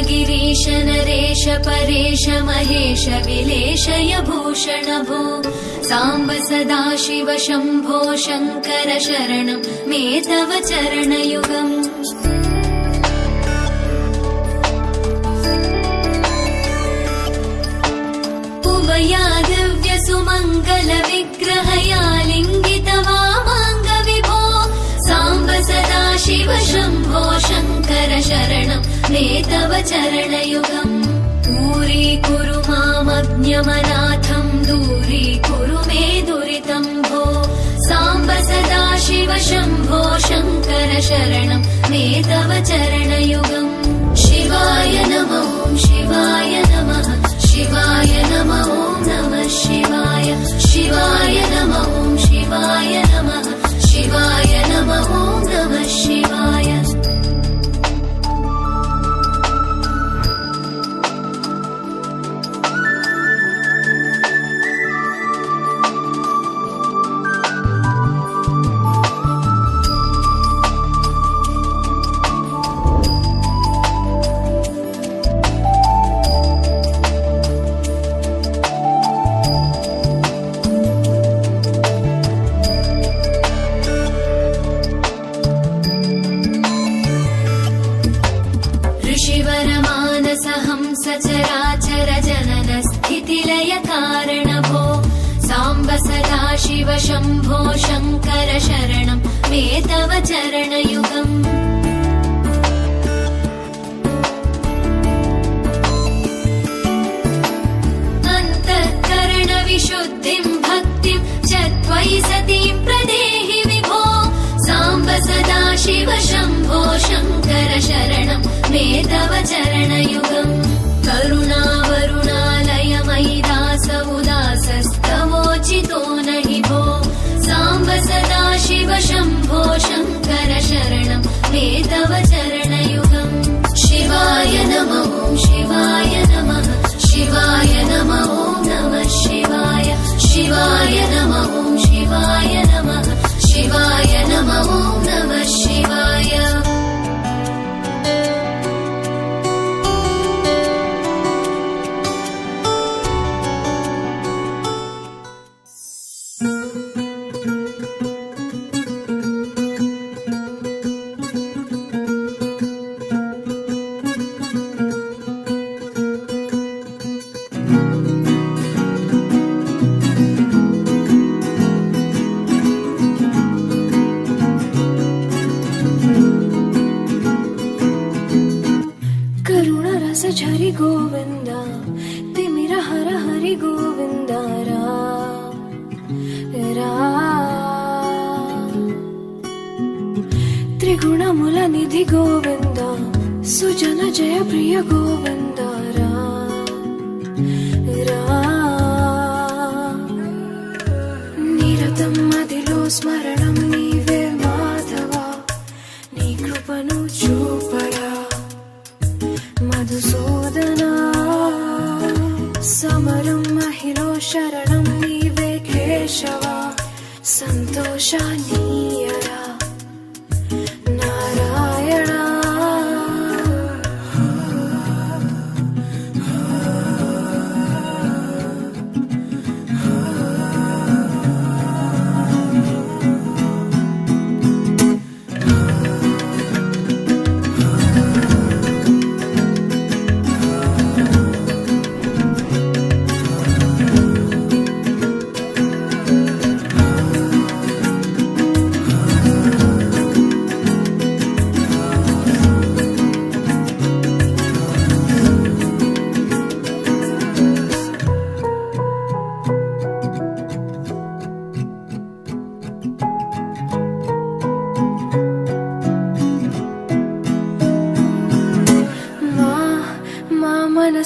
गिरीश नरेश परेश महेश विलेशय भूषण भो साम्ब सदा शिव शम्भो शङ्कर शरणं मे तव चरणयुगम् उमया दिव्य सुमङ्गल विग्रहया लिङ्गित वामाङ्ग विभो साम्ब सदा शिव शम्भो शङ्कर शरणं मे तव चरणयुगम् दूरीकुरु मामज्ञमनाथं दूरीकुरु मे दुरितं भो साम्ब सदा शिव शम्भो शङ्कर शरणं मे तव चरणयुगम् शिवाय नमः शिवाय नमः शिवाय नमः नमः शिवाय शिवाय नमः शिवाय नमः शिवाय नमः नमः शिवाय सचराचर जनन स्थितिलय कारण भो साम्ब सदा शिव शम्भो शङ्कर शरणं मे तव चरणयुगम् अन्तःकरण विशुद्धिं भक्तिं च त्वयि सतीं प्रदेहि विभो साम्ब सदा शिव शम्भो शङ्कर शरणं मे तव चरणयुगम् करुणावरुणालय मयि दास उदासस्तवोचितो नहि भो साम्ब सदा शिव शम्भो शङ्कर शरणं मे तव चरणयुगम् शिवाय नमः शिवाय नमः शिवाय नमः नमः शिवाय शिवाय नमः शिवाय नमः शिवाय नमः नमः शिवाय झरि गोविन्द तिमिर हर हरि गोविन्द त्रिगुणमूल निधि गोविन्द सुजन जय प्रिय गोविन्द निरतं मदिलो स्मरणं नीवे माधव नी कृपनु चूपरा मधुसूदना समरं महिलो शरणं नीवे केशवा सन्तोषानीयरा नारायणा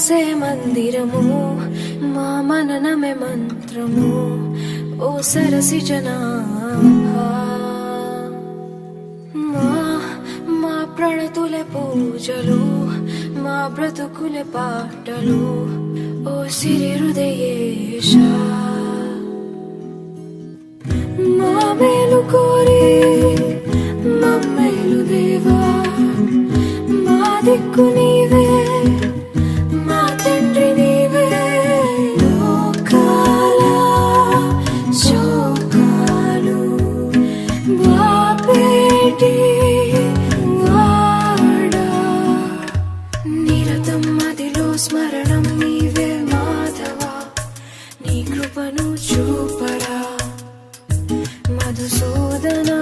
మనసే మందిరము మా మననమే మంత్రము ఓ సరసి జనాభా మా ప్రణతులే పూజలు మా బ్రతుకులే పాటలు ఓ సిరి హృదయేశ మా మేలు కోరి మమ్మేలు దేవా మా దిక్కు నీవే మా తండ్రి నీవే లోకాల శోకాలు బాపేటి వాడా నిరతం మదిలో స్మరణం నీవే మాధవా నీ కృపను చూపరా మధుసూదనా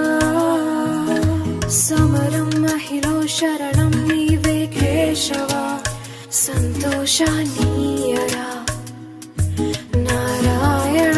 సమరం మహిలో శరణం నీవే కేశవా సంతోషానీయరా నారాయణ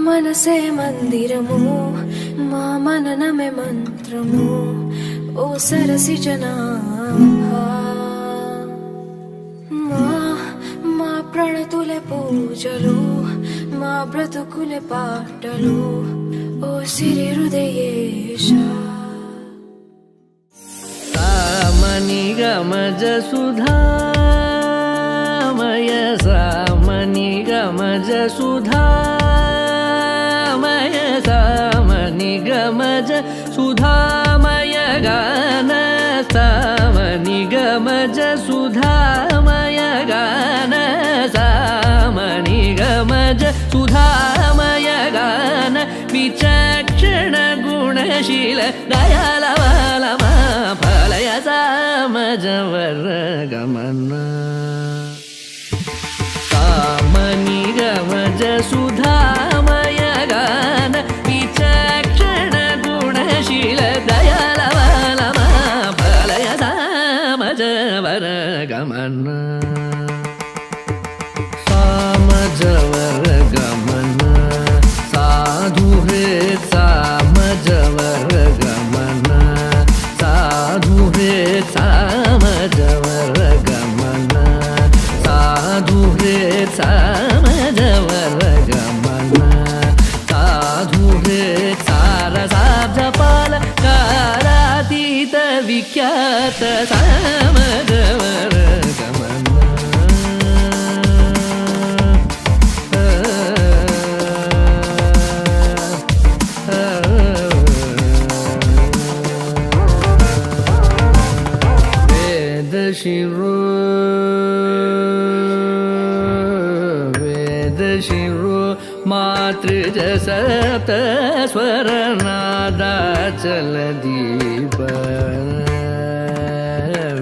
మనసే మందిరము మా మననమే మంత్రము ఓ సరసి జనాభా మా ప్రణతులే పూజలు మా బ్రతుకులే పాటలు ఓ సిరి హృదయేశ సామని గమజ సుధామయ సామని గమజ సుధా సామని గమజ సుధామయ గాన సామని గమజ సుధామయ గాన సామని గమజ సుధామయ గాన విచక్షణ గుణశీల దయాళ ఫలయ సామజ వర గమన సామని గమజ సుధామయ గాన విచక్షణ గుణశీల దయాళ ఫలయ సామజ వర గమన సామజ వర గమన సాధు హృత్ సామజ వర గమన సాధు హృత్ సామజ వర గమన సాధు హృత్ సామజ వర గమన సాధు హృత్ సారసాబ్జ పాల కారాతీత విఖ్యాత సామజ వర గమన वेद शिरो मातृज सप्त स्वर नादाचल दीप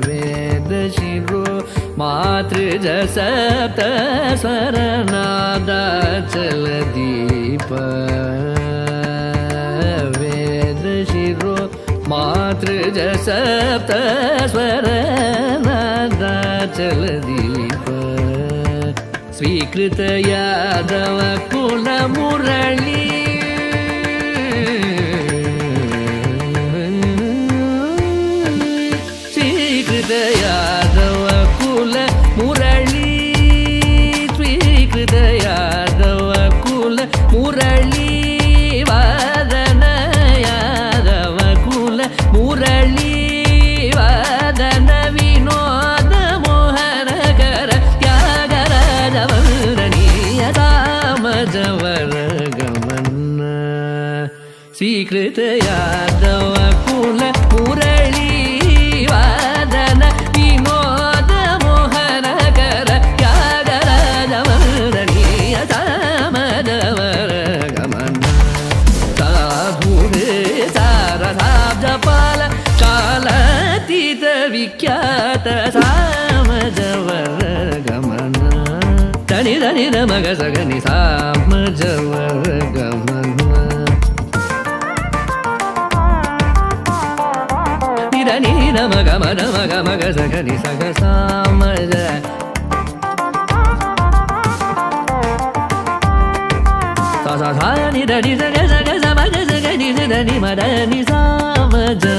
वेद शिरो मातृज सप्त स्वर नादाचल दीप वेद शिरो मातृज सप्त स्वर नादाचल दीप स्वीकृत यादव कुल मुरली स्वीकृत यादव कुल मुरली स्वीकृत यादव कुल मुरली वादन यादव कुल मुरली वादन विनोद मोहन कर त्यागराज वंदनीय सामज वर गमन स्वीकृत यादव कुल मुरली वादन विनोद मोहन कर त्यागराज वंदनीय सामज वर गमन साधु रे सारा ಅತೀತ ವಿಖ್ಯಾತ ಸಾಮಜವರ ಗಮನ ತನಿ ಧನಿ ದ ಮಗ ಸಗನಿ ಸಾಮಜವರ ಗಮನ ನಿಧನಿ ದ ಮಗ ಮದ ಮಗ ಮಗ ಸಗನಿ ಸಗ ಸಾಮಜ sa sa sa ni da ni sa ga sa ga sa ma ga sa ga ni sa da ni ma da ni sa ma ja